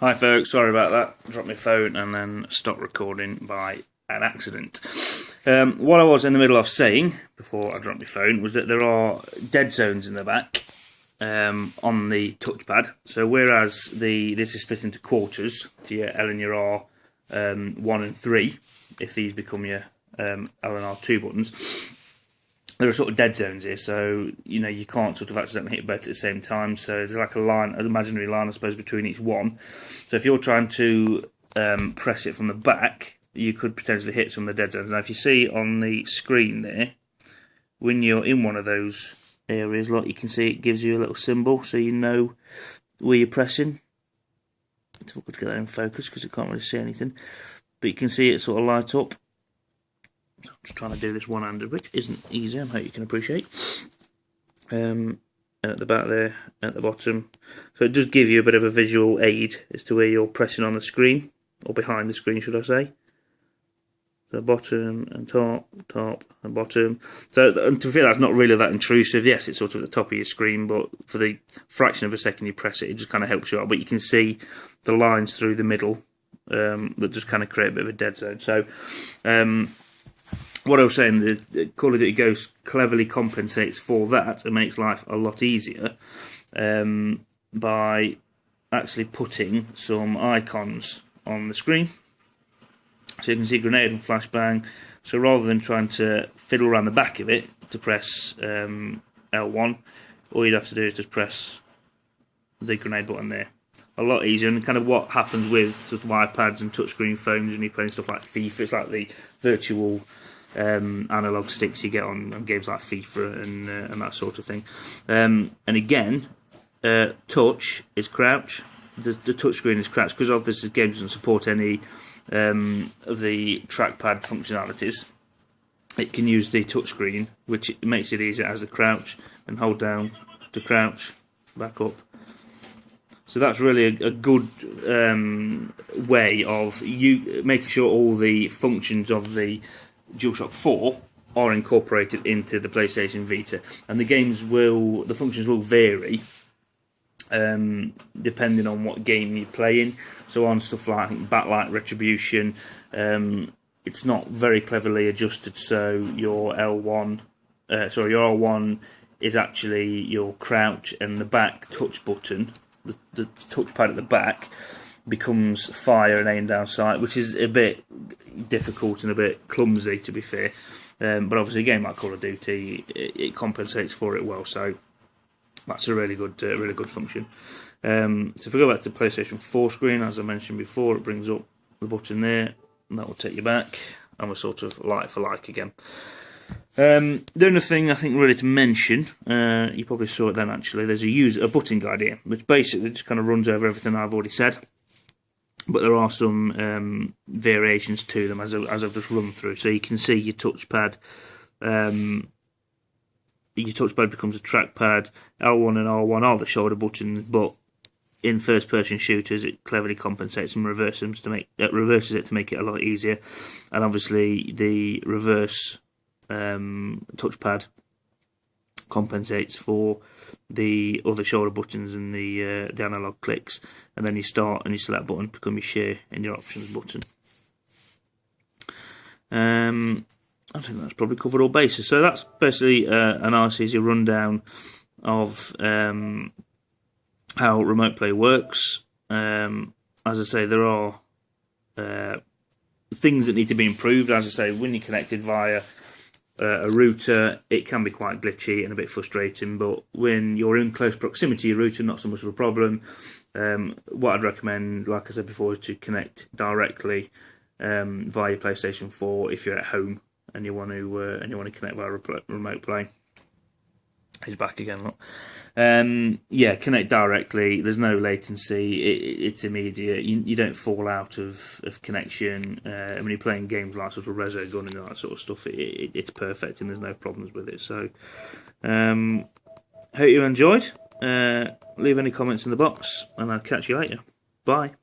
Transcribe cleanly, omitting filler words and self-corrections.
Hi folks, sorry about that. Dropped my phone and then stopped recording by an accident. What I was in the middle of saying before I dropped my phone was that there are dead zones in the back on the touchpad. So whereas this is split into quarters to your L and your R 1 and 3, if these become your L and R2 buttons, there are sort of dead zones here, so you can't sort of accidentally hit both at the same time. So there's like a line, an imaginary line, I suppose, between each one. So if you're trying to press it from the back, you could potentially hit some of the dead zones. Now, if you see on the screen there, when you're in one of those areas, like you can see, it gives you a little symbol, so you know where you're pressing. It's difficult to get that in focus because I can't really see anything, but you can see it sort of light up. So I'm just trying to do this one-handed, which isn't easy, I hope you can appreciate. And at the back there, at the bottom. So it does give you a bit of a visual aid as to where you're pressing on the screen, or behind the screen, should I say. So bottom and top, top and bottom. So to be fair, that's not really that intrusive. Yes, it's sort of at the top of your screen, but for the fraction of a second you press it, it just kind of helps you out. But you can see the lines through the middle that just kind of create a bit of a dead zone. So what I was saying, the Call of Duty Ghost cleverly compensates for that and makes life a lot easier by actually putting some icons on the screen. So you can see grenade and flashbang. So rather than trying to fiddle around the back of it to press L1, all you'd have to do is just press the grenade button there. A lot easier, and kind of what happens with sort of iPads and touchscreen phones when you're playing stuff like FIFA. It's like the virtual analog sticks you get on games like FIFA and that sort of thing. And again, touch is crouch. The touchscreen is crouch because obviously this game doesn't support any of the trackpad functionalities. It can use the touchscreen, which makes it easier as a crouch, and hold down to crouch, back up. So that's really a good way of you making sure all the functions of the DualShock 4 are incorporated into the PlayStation Vita, and the functions will vary depending on what game you're playing. So on stuff like backlight retribution, it's not very cleverly adjusted. So your your R1 is actually your crouch, and the back touch button, the touchpad at the back, becomes fire and aim down sight, which is a bit difficult and a bit clumsy, to be fair. But obviously, a game like Call of Duty, it compensates for it well. So that's a really good function. So if we go back to the PlayStation 4 screen, as I mentioned before, it brings up the button there, and that will take you back, and we're sort of like for like again. The only thing I think really to mention, you probably saw it then actually, there's a button guide here, which basically just kind of runs over everything I've already said, but there are some variations to them as I've just run through. So you can see your touchpad becomes a trackpad. L1 and R1 are the shoulder buttons, but in first-person shooters, it cleverly compensates and reverses it to make it a lot easier. And obviously, the reverse touchpad compensates for the other shoulder buttons and the analog clicks. And then you start and your select button become your share and your options button. I think that's probably covered all bases. So that's basically a nice easy rundown of how remote play works. As I say, there are things that need to be improved. As I say, when you're connected via a router, it can be quite glitchy and a bit frustrating, but when you're in close proximity to your router, not so much of a problem. What I'd recommend, like I said before, is to connect directly via your PlayStation 4 if you're at home and you want to connect via remote play. He's back again, look. Yeah, connect directly. There's no latency. It's immediate. You don't fall out of connection. When you're playing games like sort of Resogun and that sort of stuff, it's perfect and there's no problems with it. So, hope you enjoyed. Leave any comments in the box, and I'll catch you later. Bye.